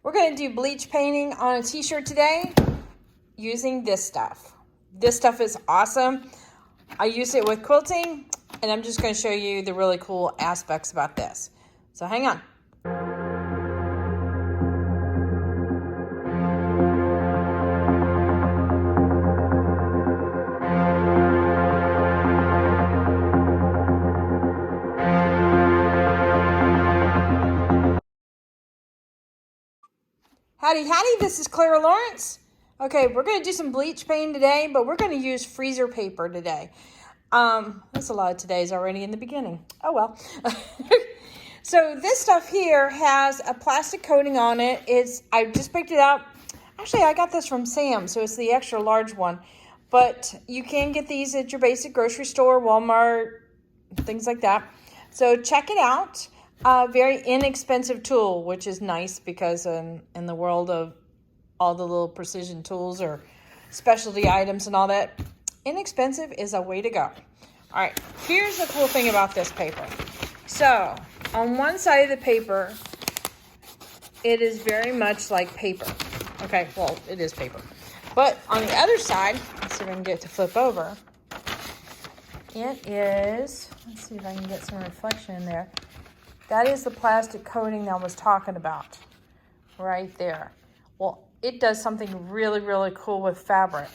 We're going to do bleach painting on a t-shirt today using this stuff. This stuff is awesome. I use it with quilting, and I'm just going to show you the really cool aspects about this. So hang on. Howdy, howdy, this is Clara Lawrence. Okay, we're going to do some bleach painting today, but we're going to use freezer paper today. That's a lot of today's already in the beginning. Oh, well. So this stuff here has a plastic coating on it. I just picked it up. Actually, I got this from Sam, so it's the extra large one. But you can get these at your basic grocery store, Walmart, things like that. So check it out. Very inexpensive tool, which is nice because in the world of all the little precision tools or specialty items and all that, inexpensive is a way to go. All right, here's the cool thing about this paper. So on one side of the paper, it is very much like paper. Okay, well, it is paper. But on the other side, let's see if I can get it to flip over. It is, let's see if I can get some reflection in there. That is the plastic coating that I was talking about right there. Well, it does something really, really cool with fabric.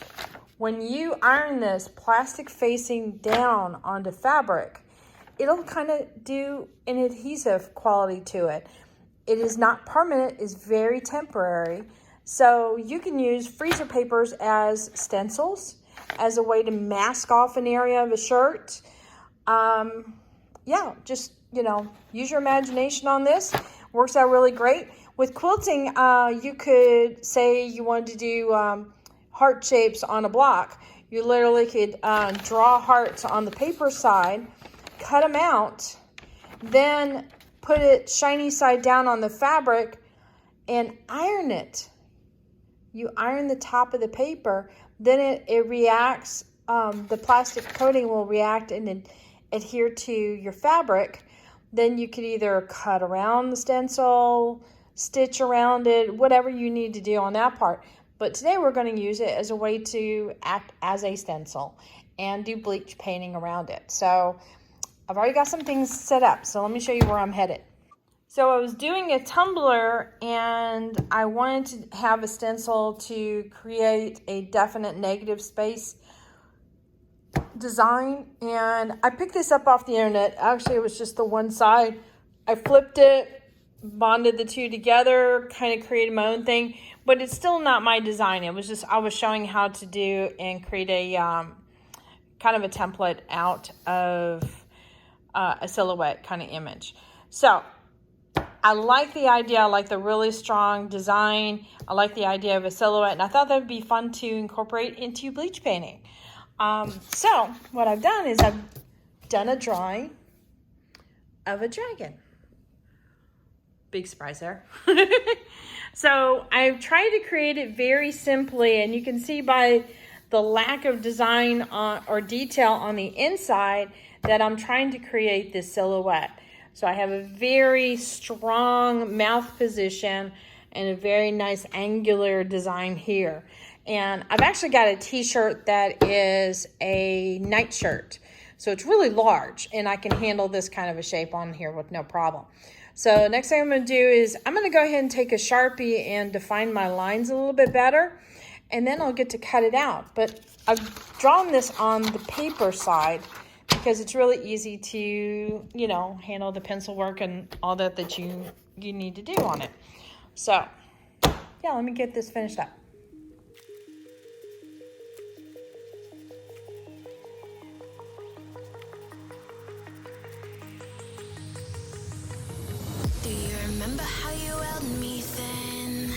When you iron this plastic facing down onto fabric, it'll kind of do an adhesive quality to it. It is not permanent, it's very temporary. So you can use freezer papers as stencils, as a way to mask off an area of a shirt. Yeah, just, use your imagination on this. Works out really great. With quilting, you could say you wanted to do heart shapes on a block. You literally could draw hearts on the paper side, cut them out, then put it shiny side down on the fabric and iron it. You iron the top of the paper, then it reacts, the plastic coating will react and adhere to your fabric. Then you could either cut around the stencil, stitch around it, whatever you need to do on that part. But today we're going to use it as a way to act as a stencil and do bleach painting around it. So I've already got some things set up, so let me show you where I'm headed. So I was doing a tumbler and I wanted to have a stencil to create a definite negative space design, and I picked this up off the internet. Actually, it was just the one side. I flipped it, bonded the two together, kind of created my own thing, but it's still not my design. It was just, I was showing how to do and create a kind of a template out of a silhouette kind of image. So I like the idea. I like the really strong design. I like the idea of a silhouette, and I thought that would be fun to incorporate into bleach painting. So what I've done is I've done a drawing of a dragon. Big surprise there. So I've tried to create it very simply, and you can see by the lack of design or detail on the inside that I'm trying to create this silhouette. So I have a very strong mouth position and a very nice angular design here. And I've actually got a t-shirt that is a nightshirt. So it's really large, and I can handle this kind of a shape on here with no problem. So next thing I'm going to do is I'm going to go ahead and take a Sharpie and define my lines a little bit better, and then I'll get to cut it out. But I've drawn this on the paper side because it's really easy to, handle the pencil work and all that you need to do on it. So, yeah, let me get this finished up. Remember how you held me then?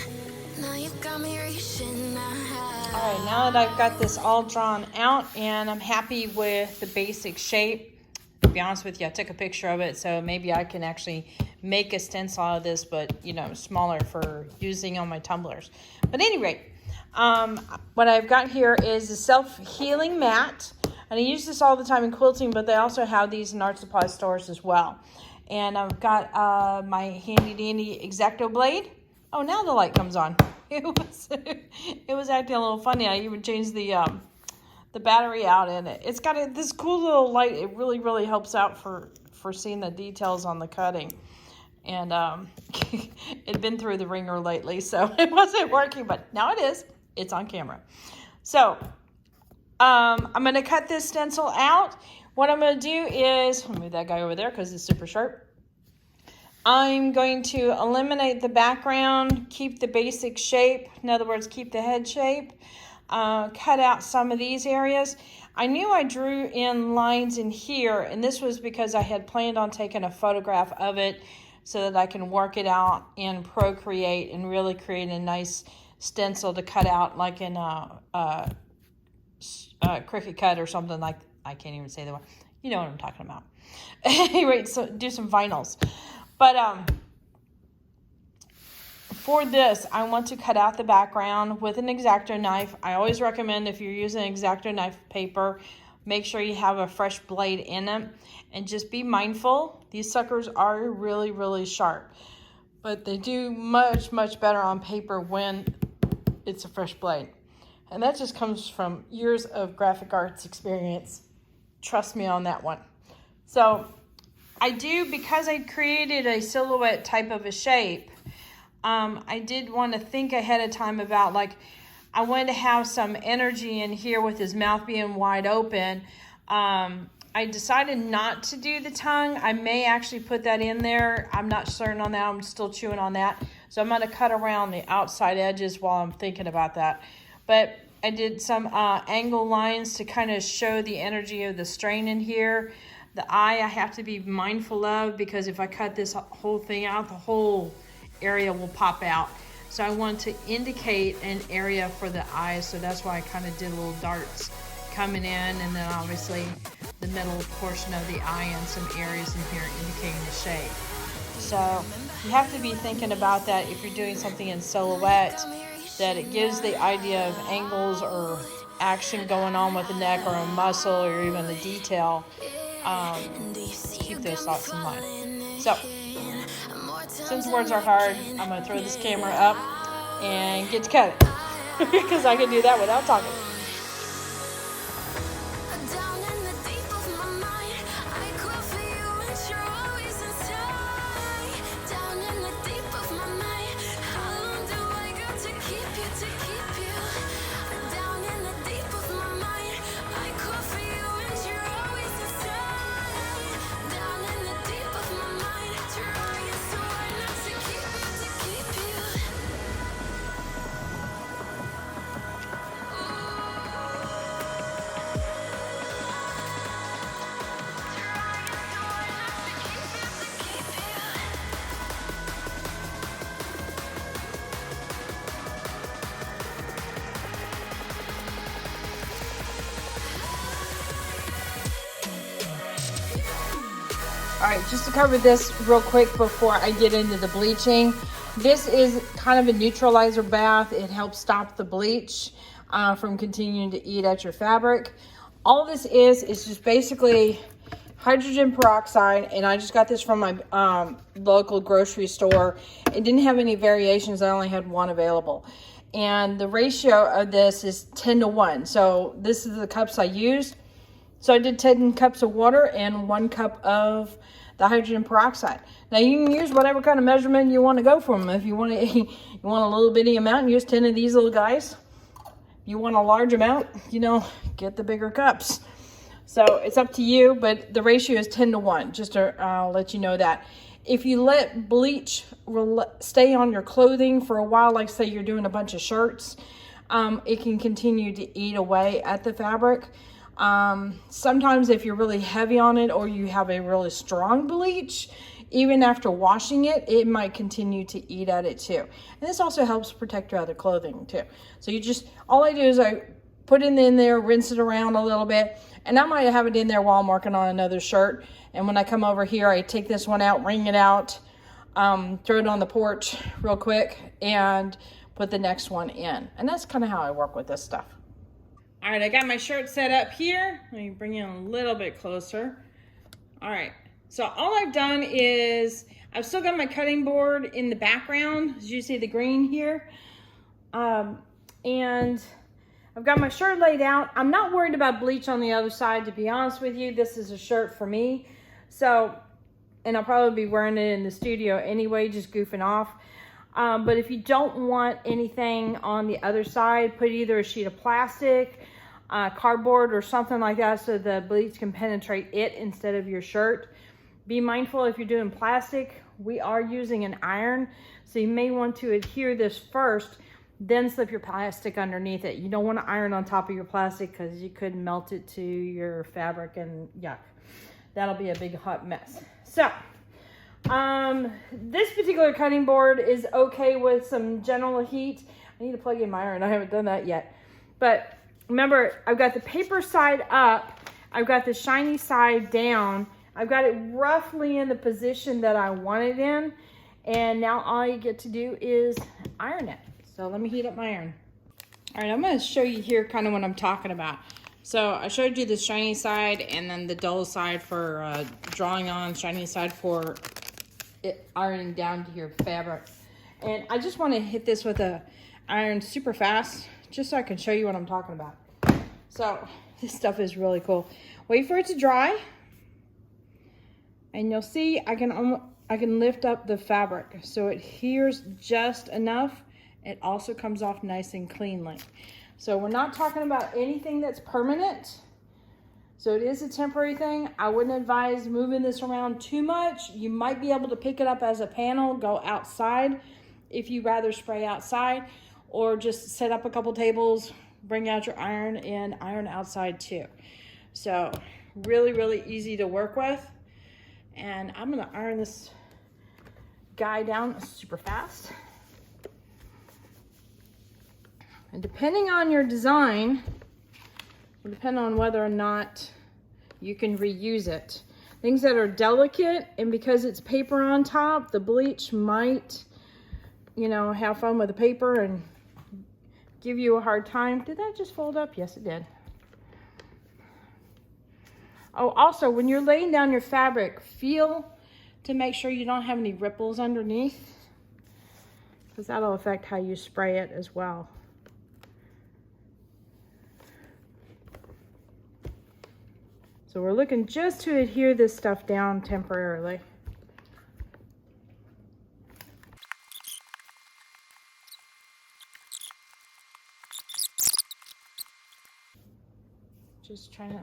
Now you got me reaching out. All right, now that I've got this all drawn out and I'm happy with the basic shape, to be honest with you, I took a picture of it, so maybe I can actually make a stencil out of this, but smaller for using on my tumblers. But at any rate, what I've got here is a self-healing mat, and I use this all the time in quilting, but they also have these in art supply stores as well. And I've got my handy dandy X-Acto blade, Oh, now the light comes on. It was acting a little funny. I even changed the battery out in it. It's got this cool little light. It really, really helps out for seeing the details on the cutting. And it'd been through the ringer lately, so it wasn't working, but now it is. It's on camera. So I'm going to cut this stencil out. What I'm going to do is, I'll move that guy over there because it's super sharp. I'm going to eliminate the background, keep the basic shape. In other words, keep the head shape. Cut out some of these areas. I knew I drew in lines in here, and this was because I had planned on taking a photograph of it so that I can work it out in Procreate and really create a nice stencil to cut out like in a Cricut cut or something like, I can't even say the word. You know what I'm talking about. Anyway, so do some vinyls. But for this, I want to cut out the background with an X-Acto knife. I always recommend if you're using X-Acto knife paper, make sure you have a fresh blade in them. And just be mindful, these suckers are really, really sharp. But they do much, much better on paper when it's a fresh blade. And that just comes from years of graphic arts experience. Trust me on that one. So I do, because I created a silhouette type of a shape, I did want to think ahead of time about, like, I wanted to have some energy in here with his mouth being wide open. I decided not to do the tongue. I may actually put that in there. I'm not certain on that. I'm still chewing on that. So I'm going to cut around the outside edges while I'm thinking about that. But I did some angle lines to kind of show the energy of the strain in here. The eye I have to be mindful of, because if I cut this whole thing out, the whole area will pop out. So I want to indicate an area for the eyes. So that's why I kind of did little darts coming in, and then obviously the middle portion of the eye and some areas in here indicating the shape. So you have to be thinking about that if you're doing something in silhouette, that it gives the idea of angles or action going on with the neck or a muscle or even the detail. Keep those thoughts in mind. So since words are hard, I'm going to throw this camera up and get to cut it because I can do that without talking. All right, just to cover this real quick before I get into the bleaching. This is kind of a neutralizer bath. It helps stop the bleach from continuing to eat at your fabric. All this is just basically hydrogen peroxide, and I just got this from my local grocery store. It didn't have any variations. I only had one available. And the ratio of this is 10-to-1. So this is the cups I used. So I did 10 cups of water and 1 cup of the hydrogen peroxide. Now you can use whatever kind of measurement you want to go for them. If you want to, you want a little bitty amount, use 10 of these little guys. If you want a large amount, you know, get the bigger cups. So it's up to you, but the ratio is 10-to-1, just to let you know that. If you let bleach stay on your clothing for a while, like say you're doing a bunch of shirts, it can continue to eat away at the fabric. Sometimes if you're really heavy on it or you have a really strong bleach, even after washing it, it might continue to eat at it too. And this also helps protect your other clothing too. So you just, all I do is I put it in there, rinse it around a little bit, and I might have it in there while I'm working on another shirt. And when I come over here, I take this one out, wring it out, throw it on the porch real quick, and put the next one in. And that's kind of how I work with this stuff. All right, I got my shirt set up here. Let me bring you in a little bit closer. All right, so all I've done is I've still got my cutting board in the background, as you see the green here. And I've got my shirt laid out. I'm not worried about bleach on the other side, to be honest with you. This is a shirt for me. So, and I'll probably be wearing it in the studio anyway, just goofing off. But if you don't want anything on the other side, put either a sheet of plastic, cardboard, or something like that so the bleach can penetrate it instead of your shirt. Be mindful if you're doing plastic, we are using an iron, so you may want to adhere this first, then slip your plastic underneath it. You don't want to iron on top of your plastic because you could melt it to your fabric and yuck. That'll be a big hot mess. So, this particular cutting board is okay with some general heat. I need to plug in my iron. I haven't done that yet. But remember, I've got the paper side up. I've got the shiny side down. I've got it roughly in the position that I want it in. And now all you get to do is iron it. So let me heat up my iron. All right, I'm going to show you here kind of what I'm talking about. So I showed you the shiny side and then the dull side for drawing on, shiny side for it ironing down to your fabric. And I just want to hit this with a iron super fast just so I can show you what I'm talking about. So this stuff is really cool. Wait for it to dry. And you'll see I can lift up the fabric so it adheres just enough. It also comes off nice and cleanly. So we're not talking about anything that's permanent. So it is a temporary thing. I wouldn't advise moving this around too much. You might be able to pick it up as a panel, go outside if you rather spray outside, or just set up a couple tables, bring out your iron and iron outside too. So really, really easy to work with. And I'm gonna iron this guy down super fast. And depending on your design, will depend on whether or not you can reuse it. Things that are delicate, and because it's paper on top, the bleach might, you know, have fun with the paper and give you a hard time. Did that just fold up? Yes, it did. Oh, also, when you're laying down your fabric, feel to make sure you don't have any ripples underneath, because that'll affect how you spray it as well. So we're looking just to adhere this stuff down temporarily. Just trying to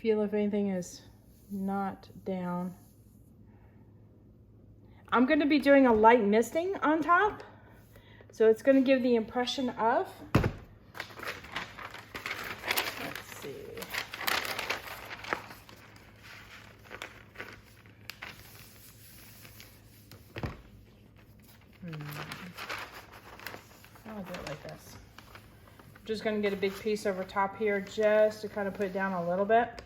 feel if anything is not down. I'm going to be doing a light misting on top, so it's going to give the impression of, let's see. I'll do it like this. I'm just going to get a big piece over top here just to kind of put it down a little bit.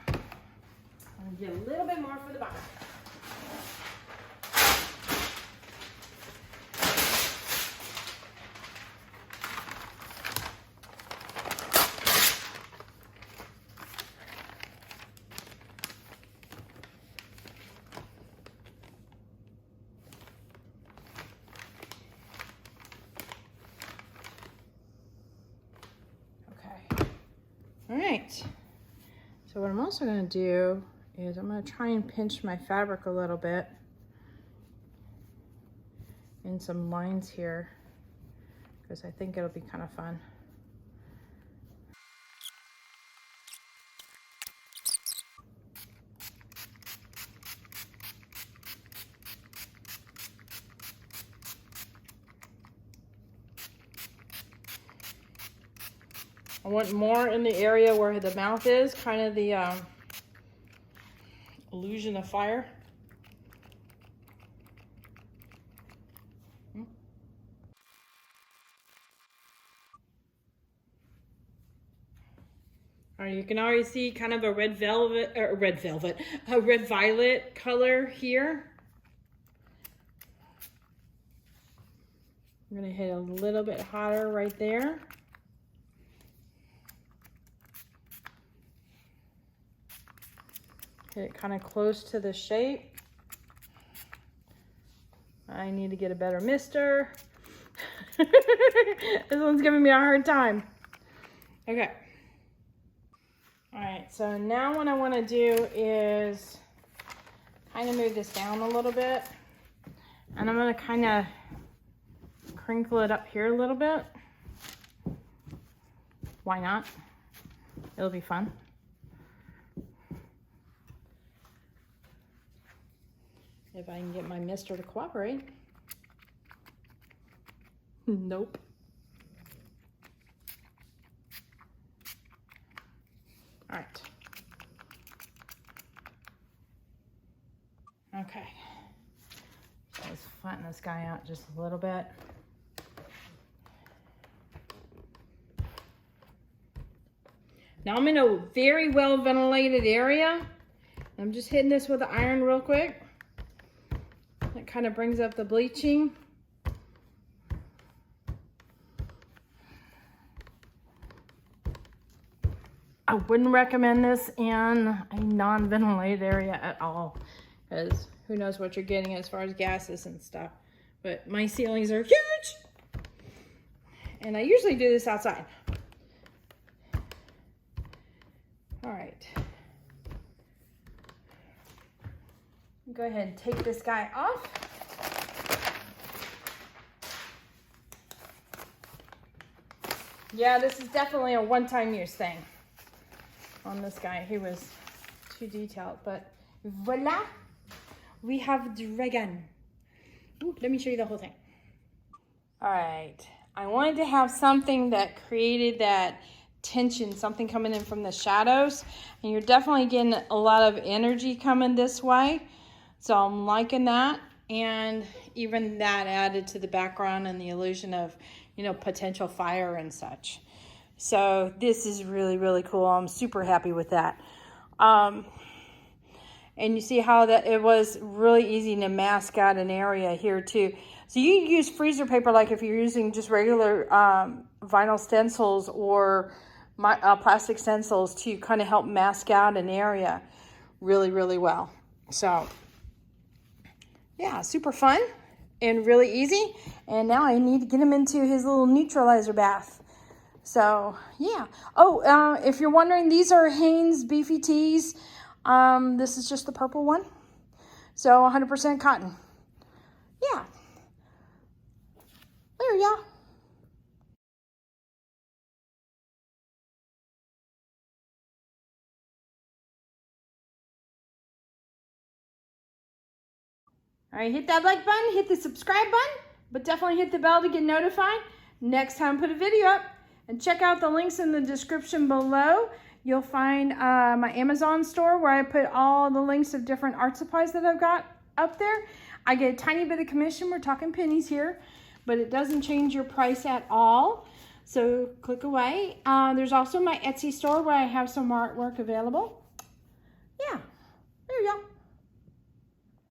I'll get a little bit more for the bottom. All right, so what I'm also going to do is I'm going to try and pinch my fabric a little bit in some lines here, because I think it'll be kind of fun. I want more in the area where the mouth is, kind of the illusion of fire. All right, you can already see kind of a red violet color here. I'm gonna hit a little bit hotter right there. Get it kind of close to the shape. I need to get a better mister. This one's giving me a hard time. Okay. All right, so now what I want to do is kind of move this down a little bit. And I'm going to kind of crinkle it up here a little bit. Why not? It'll be fun. If I can get my mister to cooperate. Nope. All right. Okay. So let's flatten this guy out just a little bit. Now I'm in a very well ventilated area. I'm just hitting this with the iron real quick. That kind of brings up the bleaching. I wouldn't recommend this in a non-ventilated area at all, because who knows what you're getting as far as gases and stuff. But my ceilings are huge, and I usually do this outside. All right. Go ahead and take this guy off. Yeah, this is definitely a one-time use thing on this guy. He was too detailed, but voila, we have dragon. Ooh, let me show you the whole thing. All right, I wanted to have something that created that tension, something coming in from the shadows, and you're definitely getting a lot of energy coming this way, so I'm liking that. And even that added to the background and the illusion of, you know, potential fire and such. So this is really, really cool. I'm super happy with that. And you see how that it was really easy to mask out an area here too. So you can use freezer paper, like if you're using just regular vinyl stencils or plastic stencils, to kind of help mask out an area really, really well. So yeah, super fun and really easy. And now I need to get him into his little neutralizer bath. So yeah. Oh, if you're wondering, these are Hanes Beefy Tees. This is just the purple one. So 100% cotton. Yeah. There you go. All right, hit that like button, hit the subscribe button, but definitely hit the bell to get notified next time I put a video up. And check out the links in the description below. You'll find my Amazon store where I put all the links of different art supplies that I've got up there. I get a tiny bit of commission. We're talking pennies here, but it doesn't change your price at all. So click away. There's also my Etsy store where I have some artwork available. Yeah, there you go.